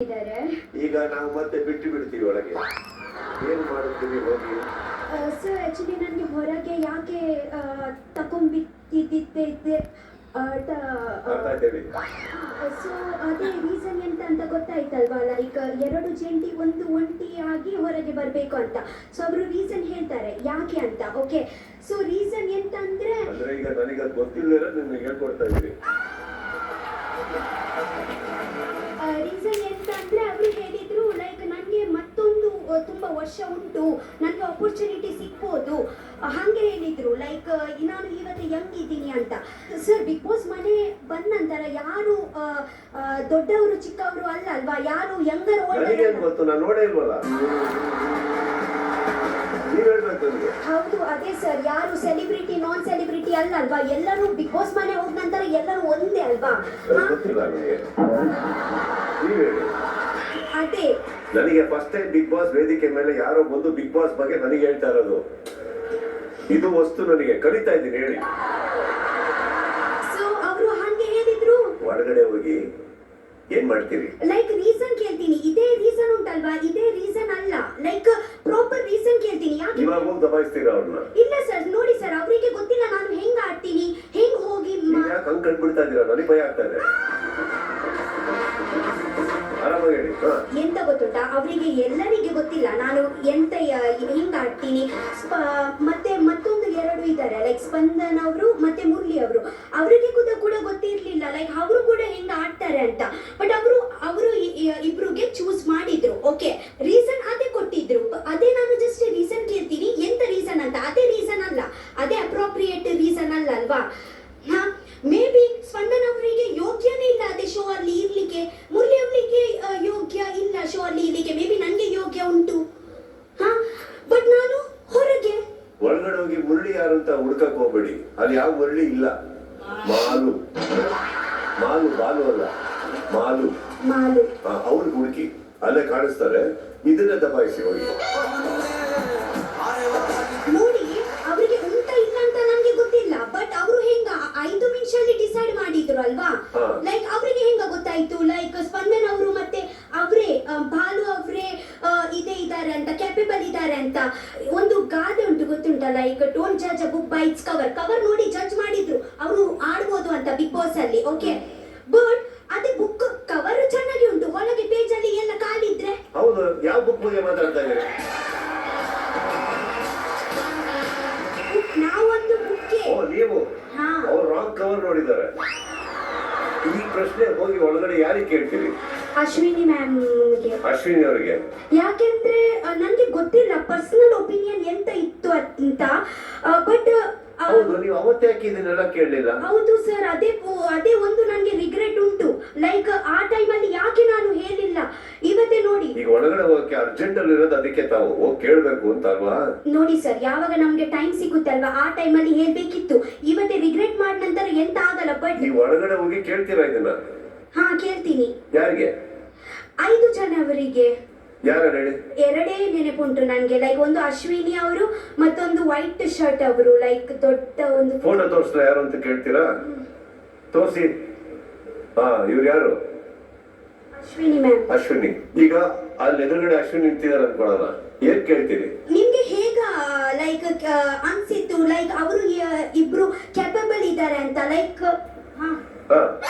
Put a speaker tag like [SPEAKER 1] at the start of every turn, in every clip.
[SPEAKER 1] ಇದ್ದಾರೆ.
[SPEAKER 2] ಈಗ ನಾವು ಮತ್ತೆ ಬಿಡ್ತೀವಿ ಒಳಗೆ. ಏನು ಮಾಡುತ್ತೀವಿ ಹೋಗಿ?
[SPEAKER 1] ಸರ್ ಆಕ್ಚುಲಿ ನನಗೆ ಹೊರಗೆ ಯಾಕೆ ತಗೊಂಡ್ಬಿಟ್ಟಿದ್ದೆ ಸೊ ಅದೇ ರೀಸನ್ ಎಂತ ಅಂತ ಗೊತ್ತಾಯ್ತಲ್ವಾ, ಲೈಕ್ ಎರಡು ಜಂಟಿ ಒಂದು ಒಂಟಿಯಾಗಿ ಹೊರಗೆ ಬರಬೇಕು ಅಂತ. ಸೊ ಅವರು ರೀಸನ್ ಹೇಳ್ತಾರೆ ಯಾಕೆ ಅಂತ. ಓಕೆ, ಸೊ ರೀಸನ್ ಎಂತ ಅಂದ್ರೆ
[SPEAKER 2] ಈಗ ನನಗೆ ಅದು ಗೊತ್ತಿಲ್ಲ, ನಿಮಗೆ ಹೇಳ್ಕೊಡ್ತಾ ಇದ್ದೀವಿ.
[SPEAKER 1] ರೀಸನ್ ಎಂತ ಅಂದ್ರೆ ಅವರು ಹೇಳಿದ್ರು ಲೈಕ್ ನನಗೆ ಮತ್ತೊಂದು ತುಂಬಾ ವರ್ಷ ಉಂಟು, ನನಗೆ ಅಪರ್ಚುನಿಟಿ ಸಿಗ್ಬೋದು ಹಾಗೆ ಹೇಳಿದ್ರು. ಲೈಕ್ ನಾನು ಇವತ್ತು ಯಂಗ್ ಇದ್ದೀನಿ ಅಂತ. ಸರ್ ಬಿಗ್ ಬಾಸ್ ಮನೆ ಬಂದ ನಂತರ ಯಾರು ದೊಡ್ಡವರು ಚಿಕ್ಕವರು ಅಲ್ಲ ಅಲ್ವಾ, ಯಾರು ಯಂಗರ್
[SPEAKER 2] ನಾನು ನೋಡೇ ಇಲ್ವಲ್ಲ.
[SPEAKER 1] ಹೌದು ಅದೇ ಸರ್, ಯಾರು ಸೆಲೆಬ್ರಿಟಿ ನಾನ್ ಸೆಲೆಬ್ರಿಟಿ ಅಲ್ಲ ಅಲ್ವಾ, ಎಲ್ಲರೂ ಬಿಗ್ ಬಾಸ್ ಮನೆ ಹೋದ ನಂತರ ಎಲ್ಲರೂ ಒಂದೇ ಅಲ್ವಾ. ಅದೇ
[SPEAKER 2] ನನಗೆ ಫಸ್ಟ್ ಟೈಮ್ ಬಿಗ್ ಬಾಸ್ ವೇದಿಕೆ ಮೇಲೆ ಯಾರೋ ಬಂದು ಬಿಗ್ ಬಾಸ್ ಬಗ್ಗೆ ನನಗೆ ಹೇಳ್ತಾ ಇರೋದು, ಇದು ವಸ್ತು ನನಗೆ ಕಲಿತಾ ಇದ್ದೀನಿ ಹೇಳಿ.
[SPEAKER 1] ಸೊ ಅವರು ಹಾಗೆ ಹೇಳಿದ್ರು.
[SPEAKER 2] ಹೊರಗಡೆ ಹೋಗಿ ಏನ್ ಮಾಡ್ತೀರಿ?
[SPEAKER 1] ಲೈಕ್ ರೀಸನ್ ಕೇಳ್ತೀನಿ, ಇದೇ ರೀಸನ್ ಉಂಟಲ್ವಾ, ಇದೇ ರೀಸನ್ ಅಲ್ಲ, ಲೈಕ್ ಪ್ರಾಪರ್ ರೀಸನ್ ಕೇಳ್ತೀನಿ. ಯಾಕೆ
[SPEAKER 2] ಇವಾಗ ಹೋಗಿ ದಬಾಯಿಸ್ತೀರಾ ಅವ್ರನ್ನ?
[SPEAKER 1] ಇಲ್ಲ ಸರ್, ನೋಡಿ ಸರ್, ಅವರಿಗೆ ಗೊತ್ತಿಲ್ಲ ನಾನು ಹೆಂಗ್ ಆಡ್ತೀನಿ, ಹೆಂಗ್ ಹೋಗಿ
[SPEAKER 2] ಯಾಕೆ ಹಂಗ್ ಕಂಡ್ಬಿಡ್ತಾ ಇದ್ದೀರಾ? ನನಗೆ ಭಯ ಆಗ್ತಾ ಇದೆ. ಆರಾಮಾಗಿ ಹೇಳಿ.
[SPEAKER 1] ಎಂತ ಗೊತ್ತುಂಟಾ, ಅವರಿಗೆ ಎಲ್ಲರಿಗೆ ಗೊತ್ತಿಲ್ಲ ನಾನು ಎಂತ ಹೆಂಗ್ ಆಡ್ತೀನಿ. ಮತ್ತೆ ಮತ್ತೊಂದು ಎರಡು ಇದ್ದಾರೆ, ಲೈಕ್ ಸ್ಪಂದನ್ ಅವರು ಮತ್ತೆ ಮುರಳಿ ಅವರು, ಅವರಿಗೆ ಕೂಡ ಗೊತ್ತಿರ್ಲಿಲ್ಲ ಲೈಕ್ ಅವರು ಕೂಡ ಹೆಂಗ್ ಆಡ್ತಾರೆ ಅಂತ. ಬಟ್ ಅವರು ಇಬ್ರಿಗೆ ಚೂಸ್ ಮಾಡಿದ್ರು. ಓಕೆ, ರೀಸನ್ ಅದೇ ಕೊಟ್ಟಿದ್ರು. ಅದೇ ನಾನು ಜಸ್ಟ್ ರೀಸನ್ ಕೇಳ್ತೀನಿ, ಎಂತ ರೀಸನ್ ಅಂತ. ಅದೇ ರೀಸನ್ ಅಲ್ಲ, ಅದೇ ಅಪ್ರೋಪ್ರಿಯೇಟ್ ರೀಸನ್ ಅಲ್ಲ ಅಲ್ವಾ. ಮೇ ಬಿ ಸ್ಪಂದನ್ ಅವರಿಗೆ ಯೋಗ್ಯನೇ ಇಲ್ಲ ಅದೇ ಶೋ ಅಲ್ಲಿ ಇರ್ಲಿಕ್ಕೆ, ಮುರಳಿ ಅವರಿಗೆ ಯೋಗ್ಯ ಇಲ್ಲ ಶೋ ಅಲ್ಲಿ ಇರ್ಲಿಕ್ಕೆ. ಮೇ ಬಿ ನನಗೆ ಯೋಗ್ಯ ಉಂಟು, ಬಟ್ ನಾನು
[SPEAKER 2] ಒಳಗಡೆ ಹೋಗಿ ಮುರಳಿ ಯಾರು ಅಂತ ಹುಡ್ಕಕ್ ಹೋಗ್ಬೇಡಿ. ಅಲ್ಲಿ ಯಾವ ಮುರಳಿ ಇಲ್ಲ. ಮಾಲು ಬಾಲು ಅಲ್ಲ, ಮಾಲು ಅವ್ರಿಗೆ ಹುಡುಕಿ, ಅಲ್ಲೇ ಕಾಣಿಸ್ತಾರೆ. ಇದನ್ನ ದಬಾಯಿಸಿ ಹೋಗಿ.
[SPEAKER 1] ನೋಡಿ, ಅವರಿಗೆ ಉಂಟ ಇಲ್ಲ ಅಂತ ನಮ್ಗೆ ಗೊತ್ತಿಲ್ಲ, ಬಟ್ ಅವರು ಹೆಂಗ 5 ನಿಮಿಷದಲ್ಲಿ ಡಿಸೈಡ್ ಮಾಡಿದ್ರು ಅಲ್ವಾ. ಲೈಕ್ ಅವರಿಗೆ ಹೆಂಗ ಗೊತ್ತಾಯ್ತು ಲೈಕ್ ಸ್ಪಂದನ್ ಅವರು ಮತ್ತೆ ಅವರೇ ಬಾಲು ಅವರೇ ಇದ್ದಾರೆ ಅಂತ, ಕ್ಯಾಪೇಬಲ್ ಇದ್ದಾರೆ ಅಂತ. ಒಂದು ಗಾದೆ ಉಂಟು ಗೊತ್ತುಂಟ, like don't judge a book by it's cover ನೋಡಿ ಜಡ್ಜ್ ಮಾಡಿದ್ರು ಅವರು ಆಡ್ಬೋದು ಅಂತ ಬಿಗ್ ಬಾಸ್ ಅಲ್ಲಿ. ಓಕೆ, ಬಟ್ ಅದೇ ಬುಕ್ ಕವರ್ ಚೆನ್ನಾಗಿ ಉಂಟು, ಒಳಗೆ ಪೇಜ್ ಅಲ್ಲಿ ಎಲ್ಲ ಕಾಲಿದ್ರೆ.
[SPEAKER 2] ಹೌದು, ಯಾವ ಬುಕ್ ಬಗ್ಗೆ ಮಾತಾಡ್ತಾ ಇದ್ದಾರೆ?
[SPEAKER 1] ನಾವೊಂದು ಬುಕ್ಕೆ.
[SPEAKER 2] ನೀವು ಅವ್ರು ರಾಂಗ್ ಕವರ್ ನೋಡಿದ್ದಾರೆ. ಈ ಪ್ರಶ್ನೆ ಹೋಗಿ ಒಳಗಡೆ ಯಾರಿಗೆ ಕೇಳ್ತೀರಿ?
[SPEAKER 1] ಅಶ್ವಿನಿ ಮ್ಯಾಮ್ಗೆ.
[SPEAKER 2] ಅಶ್ವಿನಿ ಅವರಿಗೆ
[SPEAKER 1] ಯಾಕೆಂದ್ರೆ ನನಗೆ ಗೊತ್ತಿಲ್ಲ ಪರ್ಸನಲ್ ಒಪಿನಿಯನ್ ಎಂತ ಇತ್ತು ಅಂತ, ಬಟ್
[SPEAKER 2] ಹೌದು, ನೀವು ಅವತ್ತೇ ಯಾಕೆ ಇದನ್ನೆಲ್ಲ ಕೇಳಲಿಲ್ಲ?
[SPEAKER 1] ಹೌದು ಸರ್, ಅದೇ ಒಂದು ನನಗೆ ರಿಗ್ರೆಟ್ ಉಂಟು. ಲೈಕ್ ಆ ಟೈಮಲ್ಲಿ ಯಾಕೆ ನಾನು ಹೇಳಿಲ್ಲ, ಇವತ್ತೇ ನೋಡಿ.
[SPEAKER 2] ಈಗ ಒಳಗಡೆ ಹೋಗಕ್ಕೆ ಅರ್ಜೆಂಟ್ ಅಲ್ಲಿ ಇರೋದು, ಅದಕ್ಕೆ ತಾವು ಹೋಗಿ ಕೇಳಬೇಕು ಅಂತ ಅಲ್ವಾ?
[SPEAKER 1] ನೋಡಿ ಸರ್, ಯಾವಾಗ ನಮ್ಗೆ ಟೈಮ್ ಸಿಗುತ್ತಲ್ವಾ ಆ ಟೈಮಲ್ಲಿ ಹೇಳ್ಬೇಕಿತ್ತು. ಇವತ್ತೇ ರಿಗ್ರೆಟ್ ಮಾಡಿದ ನಂತರ ಎಂತ ಆಗಲ್ಲ. ಬಟ್
[SPEAKER 2] ನೀವು ಒಳಗಡೆ ಹೋಗಿ ಕೇಳ್ತೀರಾ ಇದನ್ನ?
[SPEAKER 1] ಕೇಳ್ತೀನಿ.
[SPEAKER 2] ಯಾರಿಗೆ?
[SPEAKER 1] 5 ಜನವರಿಗೆ.
[SPEAKER 2] ಯಾರು ಹೇಳಿ?
[SPEAKER 1] ಎರಡೇ ನೆನಪುಂಟು ನನಗೆ. ಲೈಕ್ ಒಂದು ಅಶ್ವಿನಿ ಅವರು, ಮತ್ತೊಂದು ವೈಟ್ ಶರ್ಟ್ ಅವರು, ಲೈಕ್ ದೊಡ್ಡ ಒಂದು
[SPEAKER 2] ಫೋಟೋ ತೋರಿಸ್ತಾ ಯಾರು ಅಂತ ಕೇಳ್ತೀರಾ? ತೋರಿಸಿ. ಇವ್ರು ಯಾರು?
[SPEAKER 1] ಅಶ್ವಿನಿ ಮ್ಯಾಮ್.
[SPEAKER 2] ಅಶ್ವಿನಿ. ಈಗ ಅಲ್ಲಿ ಎದುರುಗಡೆ ಅಶ್ವಿನಿ ನಿಂತಿದ್ದಾರೆ ಅನ್ಕೊಳ್ಳೋಣ, ಏನ್ ಕೇಳ್ತೀರಿ?
[SPEAKER 1] ನಿಮ್ಗೆ ಹೇಗ ಲೈಕ್ ಅನ್ಸಿತ್ತು ಲೈಕ್ ಅವರು ಇಬ್ರು ಕ್ಯಾಪಬಲ್ ಇದ್ದಾರೆ ಅಂತ? ಲೈಕ್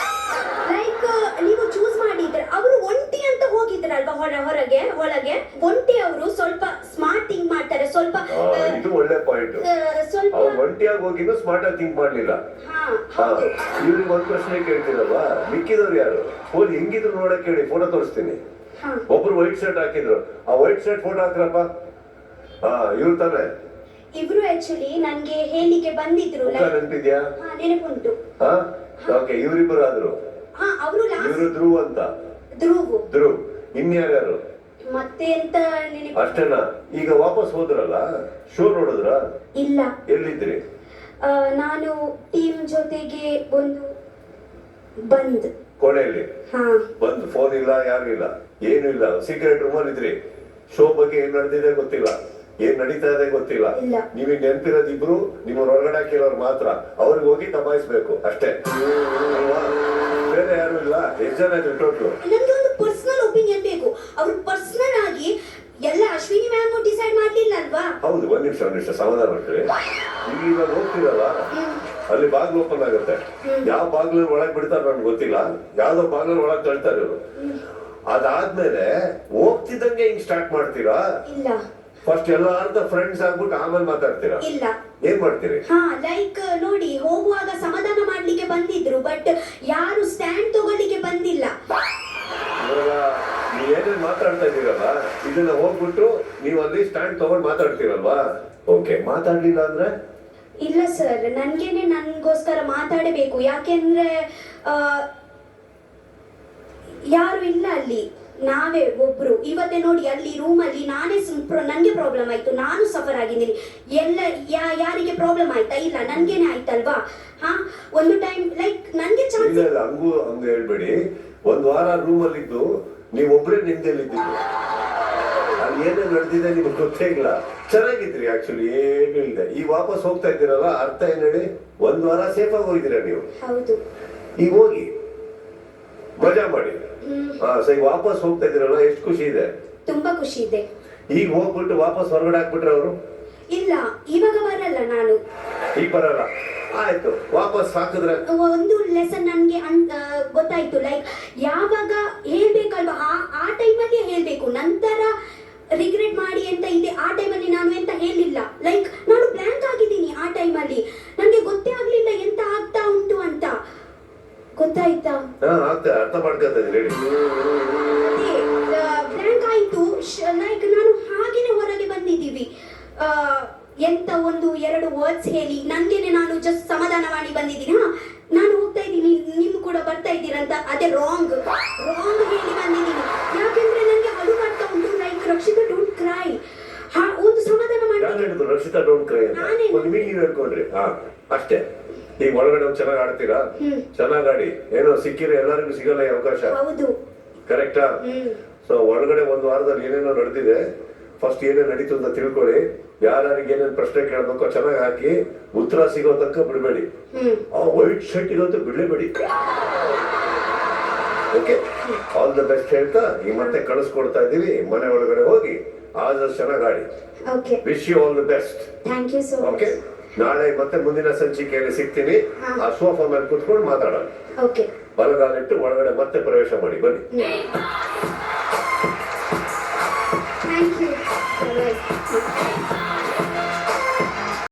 [SPEAKER 1] ನೀವು ಚೂಸ್ ಮಾಡಿದ್ರೆ ಅವರು ಒಂಟಿ ಅಂತ ಹೋಗಿದ್ರಲ್ವಾ ಹೊರಗೆ ಒಳಗೆ. ಒಂಟಿ ಅವರು ಸ್ವಲ್ಪ ಸ್ಮಾರ್ಟ್ ಥಿಂಕ್ ಮಾಡ್ತಾರೆ, ಸ್ವಲ್ಪ
[SPEAKER 2] ಇದು ಒಳ್ಳೆ ಪಾಯಿಂಟ್.
[SPEAKER 1] ಸ್ವಲ್ಪ
[SPEAKER 2] ಒಂಟಿಯಾಗಿ ಹೋಗಿದ್ದು ಸ್ಮಾರ್ಟ್ ಆಗಿ ಥಿಂಕ್ ಮಾಡ್ಲಿಲ್ಲ. ಇವ್ರಿಗೆ ಒಂದ್ ಪ್ರಶ್ನೆ ಕೇಳ್ತೀರಲ್ವಾ, ಮಿಕ್ಕಿದವ್ರು ಯಾರು? ಫೋನ್ ಹೆಂಗಿದ್ರು ನೋಡಕ್ ಹೇಳಿ, ಫೋಟೋ ತೋರಿಸ್ತೀನಿ. ಒಬ್ರು ವೈಟ್ ಶರ್ಟ್ ಹಾಕಿದ್ರು, ಆ ವೈಟ್ ಶರ್ಟ್ ಫೋಟೋ ಹಾಕ್ರಪ್ಪ. ಇವ್ರು ತಾನೆ
[SPEAKER 1] ಇಬ್ರು ಆಕ್ಚುಲಿ ನನ್ಗೆ ಹೇಳಿಕೆ ಬಂದಿದ್ರು.
[SPEAKER 2] ನೆನಪಿದ್ಯಾ?
[SPEAKER 1] ನೆನಪುಂಟು.
[SPEAKER 2] ಓಕೆ, ಇವರಿಬ್ಬರು ಆದ್ರು.
[SPEAKER 1] ಅವರು
[SPEAKER 2] ಇವರು ಧ್ರುವ್ ಅಂತ. ಧ್ರುವ್. ಇನ್ಯಾರ್ಯಾರು?
[SPEAKER 1] ಮತ್ತೆ ಎಂತ
[SPEAKER 2] ಅಷ್ಟೇನಾ? ಈಗ ವಾಪಸ್ ಹೋದ್ರಲ್ಲ, ಶೋ ನೋಡಿದ್ರ?
[SPEAKER 1] ಇಲ್ಲ.
[SPEAKER 2] ಎಲ್ಲಿದ್ರಿ?
[SPEAKER 1] ನಾನು ಟೀಮ್ ಜೊತೆಗೆ ಒಂದು ಬಂದ್
[SPEAKER 2] ಕೋಣೆಯಲ್ಲಿ ಬಂದು, ಫೋನ್ ಇಲ್ಲ, ಯಾರು ಇಲ್ಲ, ಏನು ಇಲ್ಲ, ಸೀಕ್ರೆಟ್ ರೂಮ್ ಅಲ್ಲಿ ಇದ್ರಿ. ಶೋ ಬಗ್ಗೆ ಏನ್ ನಡೆದಿದೆ ಗೊತ್ತಿಲ್ಲ, ಏನ್ ನಡೀತಾ ಇದೆ ಗೊತ್ತಿಲ್ಲ. ನೀವೀಗ ನೆನಪಿರೋದು ಇಬ್ರು, ನಿಮ್ಮ ಹೊರಗಡೆ ಹಾಕಿರೋರು ಮಾತ್ರ. ಅವ್ರಿಗೆ ಹೋಗಿ ದಬಾಯಿಸ್ಬೇಕು ಅಷ್ಟೇ, ಬೇರೆ ಯಾರು ಇಲ್ಲ. ಎಷ್ಟು ಜನ ಟೋಟಲ್?
[SPEAKER 1] ಪರ್ಸನಲ್ ಒಪಿನಿಯನ್ ಬೇಕು. ಅವ್ರು ಪರ್ಸನಲ್ ಆಗಿ ಎಲ್ಲ ಅಶ್ವಿನಿ ಮ್ಯಾಮ್ ಡಿಸೈಡ್ ಮಾಡ್ಲಿಲ್ಲ ಅಲ್ವಾ?
[SPEAKER 2] ಹೌದು, ಒಂದ್ ನಿಮಿಷ ಸಮಾಧಾನ ಮಾಡ್ಕೊಳ್ಳಿ. ಈಗ ಇವಾಗ ಹೋಗ್ತೀರಲ್ಲ, ಅಲ್ಲಿ ಬಾಗ್ಲು ಓಪನ್ ಆಗುತ್ತೆ. ಯಾವ ಬಾಗ್ಲ ಒಳಗ್ ಬಿಡ್ತಾರ ನನ್ಗೆ ಗೊತ್ತಿಲ್ಲ, ಯಾವ್ದೋ ಬಾಗ್ಲ ಒಳಗ್ ತಳ್ತಾರೆ ಇವರು. ಅದಾದ್ಮೇಲೆ ಹೋಗ್ತಿದ್ದಂಗೆ ಹಿಂಗ್ ಸ್ಟಾರ್ಟ್ ಮಾಡ್ತೀರಾ?
[SPEAKER 1] ಇಲ್ಲ,
[SPEAKER 2] ಫಸ್ಟ್ ಎಲ್ಲ ಅರ್ಧ ಫ್ರೆಂಡ್ಸ್ ಆಗ್ಬಿಟ್ಟು ಆಮೇಲೆ ಮಾತಾಡ್ತೀರಾ?
[SPEAKER 1] ಇಲ್ಲ.
[SPEAKER 2] ಏನ್ ಮಾಡ್ತೀರಿ?
[SPEAKER 1] ಹಾ, ಲೈಕ್ ನೋಡಿ, ಹೋಗುವಾಗ ಸಮಾಧಾನ ಮಾಡ್ಲಿಕ್ಕೆ ಬಂದಿದ್ರು, ಬಟ್ ಯಾರು ಸ್ಟ್ಯಾಂಡ್ ತಗೊಳ್ಳಿಕ್ಕೆ ಬಂದಿಲ್ಲ.
[SPEAKER 2] ಇವಾಗ ನೀವ್ ಏನೇನ್ ಮಾತಾಡ್ತಾ ಇದೀರಲ್ಲ, ಇದನ್ನ ಹೋಗ್ಬಿಟ್ಟು ನೀವು ಅಲ್ಲಿ ಸ್ಟ್ಯಾಂಡ್ ತಗೊಂಡ್ ಮಾತಾಡ್ತೀರಲ್ವಾ? ಓಕೆ, ಮಾತಾಡ್ಲಿಲ್ಲ ಅಂದ್ರೆ?
[SPEAKER 1] ಇಲ್ಲ ಸರ್, ನನ್ಗೋಸ್ಕರ ಮಾತಾಡಬೇಕು. ಯಾಕೆಂದ್ರೆ ಯಾರು ಇಲ್ಲ ಅಲ್ಲಿ, ನಾವೇ ಒಬ್ರು. ಇವತ್ತೇ ನೋಡಿ, ಅಲ್ಲಿ ರೂಮಲ್ಲಿ ನಾನೇ ನನ್ಗೆ ಪ್ರಾಬ್ಲಮ್ ಆಯ್ತು, ನಾನು ಸಫರ್ ಆಗಿದ್ದೀನಿ. ಎಲ್ಲ ಯಾರಿಗೆ ಪ್ರಾಬ್ಲಮ್ ಆಯ್ತಾ? ಇಲ್ಲ, ನನ್ಗೇನೆ ಆಯ್ತಲ್ವಾ? ಹಾ, ಒಂದು ಟೈಮ್ ಲೈಕ್ ನನ್ಗೆ ಚಾನ್ಸ್.
[SPEAKER 2] ಇಲ್ಲ, ಹಂಗ ಹೇಳ್ಬೇಡಿ. ಒಂದ್ ವಾರ ರೂಮ್ ಅಲ್ಲಿ ಇದ್ದು ನೀವೊಬ್ರೇ ನಿಮ್ದೆಲ್ಲಿದ್ದು, ಅಲ್ಲಿ ಏನೇನ್ ನಡೆದಿದೆ ನಿಮ್ಗೆ ಗೊತ್ತೇ ಇಲ್ಲ. ಚೆನ್ನಾಗಿದ್ರಿ ಆಕ್ಚುಲಿ, ಏನು ಇಲ್ಲದೆ. ಈಗ ವಾಪಸ್ ಹೋಗ್ತಾ ಇದ್ದೀರಲ್ಲ, ಅರ್ಥ ಏನ್ ಹೇಳಿ? ಒಂದ್ ವಾರ ಸೇಫ್ ಆಗಿ ಹೋಗಿದ್ದೀರಾ ನೀವು.
[SPEAKER 1] ಹೌದು.
[SPEAKER 2] ಈಗ ಹೋಗಿ ಮಜಾ ಮಾಡಿ. ಸರಿ, ವಾಪಸ್ ಹೋಗ್ತಾ ಇದ್ದೀರಲ್ಲ, ಎಷ್ಟು ಖುಷಿ ಇದೆ?
[SPEAKER 1] ತುಂಬಾ ಖುಷಿ ಇದೆ.
[SPEAKER 2] ಈಗ ಹೋಗ್ಬಿಟ್ಟು ವಾಪಸ್ ಹೊರಗಡೆ ಹಾಕ್ಬಿಟ್ರೆ ಅವರು?
[SPEAKER 1] ಇಲ್ಲ, ಇವಾಗ ಬರಲ್ಲ ನಾನು.
[SPEAKER 2] ಈಗ ಬರಲ್ಲ, ಆಯ್ತು. ವಾಪಸ್ ಹಾಕಿದ್ರೆ
[SPEAKER 1] ಒಂದು ಲೆಸನ್ ನನ್ಗೆ ಗೊತ್ತಾಯ್ತು. ಲೈಕ್ ಯಾವಾಗ ಹೇಳ್ಬೇಕಲ್ವಾ, ಆ ಟೈಮಲ್ಲಿ ಹೇಳ್ಬೇಕು. ನಂತರ ರಿಗ್ರೆಟ್ ಮಾಡಿ ಅಂತ ಇದೆ. ಆ ಟೈಮಲ್ಲಿ ನಾನು ಎಂತ ಹೇಳಿಲ್ಲ. ಲೈಕ್ ನಾನು ಬ್ಲ್ಯಾಂಕ್ ಆಗಿದ್ದೀನಿ ಆ ಟೈಮಲ್ಲಿ. ನನಗೆ ಗೊತ್ತೇ ಆಗ್ಲಿಲ್ಲ ಎಂತ ಆಗ್ತಾ ಉಂಟು ಅಂತ. ಗೊತ್ತಾಯ್ತಾ?
[SPEAKER 2] ಅರ್ಥ ಮಾಡ್ಕೊತಾ ಇದ್ದೀನಿ, ಹೇಳಿ.
[SPEAKER 1] ಬ್ಲ್ಯಾಂಕ್ ಆಯ್ತು. ಲೈಕ್ ನಾನು ಹಾಗೇನೆ ಹೊರಗೆ ಬಂದಿದ್ದೀವಿ. ಎಂತ ಒಂದು ಎರಡು ವರ್ಡ್ಸ್ ಹೇಳಿ ನನ್ಗೇನೆ ನಾನು ಜಸ್ಟ್ ಸಮಾಧಾನ ಮಾಡಿ ಬಂದಿದ್ದೀನಿ. ಹಾ, ನಾನು ಹೋಗ್ತಾ ಇದ್ದೀನಿ, ನಿಮ್ ಕೂಡ ಬರ್ತಾ ಇದ್ದೀರಂತ, ಅದೇ ರಾಂಗ್ ಹೇಳಿ ಬಂದಿದ್ದೀನಿ. ಯಾಕೆಂದ್ರೆ ನನಗೆ ಅಳು ಬರ್ತಾ ಉಂಟು. Like Rakshita don't CRY. ಹಾ, ಒಂದು ಸಮಾಧಾನ ಮಾಡಿ.
[SPEAKER 2] ರಕ್ಷಿತಾ ಡೋಂಟ್ ಕ್ರೈ ನಿಮಗೆ ನೀವು ಹೇಳ್ಕೊಂಡ್ರಿ. ಹಾ, ಅಷ್ಟೇ. ಈಗ ಒಳಗಡೆ ಚೆನ್ನಾಗಿ ಆಡ್ತೀರಾ? ಚೆನ್ನಾಗಿ ಆಡಿ. ಏನೋ ಸಿಕ್ಕಿದ್ರೆ ಎಲ್ಲರಿಗೂ ಸಿಗಲ್ಲ ಈ ಅವಕಾಶ.
[SPEAKER 1] ಹೌದು,
[SPEAKER 2] ಕರೆಕ್ಟಾ? ಸೊ ಒಳಗಡೆ ಒಂದು ವಾರದಲ್ಲಿ ಏನೇನೋ ನಡೆದಿದೆ. ಫಸ್ಟ್ ಏನೇನು ನಡೀತು ಅಂತ ತಿಳ್ಕೊಳ್ಳಿ. ಯಾರಿಗೆ ಏನೇನು ಪ್ರಶ್ನೆ ಕೇಳಬೇಕೋ ಚೆನ್ನಾಗಿ ಹಾಕಿ, ಉತ್ತರ ಸಿಗೋ ತನಕ ಬಿಡಬೇಡಿ. ಆ ವೈಟ್ ಶರ್ಟ್ ಇರೋದು ಬಿಡಲೇಬೇಡಿ. ಓಕೆ, ಆಲ್ ದ ಬೆಸ್ಟ್ ಹೇಳ್ತಾ ಈ ಮತ್ತೆ ಕಳಿಸ್ಕೊಡ್ತಾ ಇದೀವಿ. ಮನೆ ಒಳಗಡೆ ಹೋಗಿ ಆದಷ್ಟು ಚೆನ್ನಾಗಿ ಆಡಿ. Wish you all the best.
[SPEAKER 1] Thank you so much.
[SPEAKER 2] Okay, ನಾಳೆ ಮತ್ತೆ ಮುಂದಿನ ಸಂಚಿಕೆಯಲ್ಲಿ ಸಿಗ್ತೀನಿ. ಆ ಸೋಫಾ ಮೇಲೆ ಕುತ್ಕೊಂಡು ಮಾತಾಡೋಣ.
[SPEAKER 1] ಓಕೆ,
[SPEAKER 2] ಬಲಗಾಲಿಟ್ಟು ಒಳಗಡೆ ಮತ್ತೆ ಪ್ರವೇಶ ಮಾಡಿ ಬನ್ನಿ.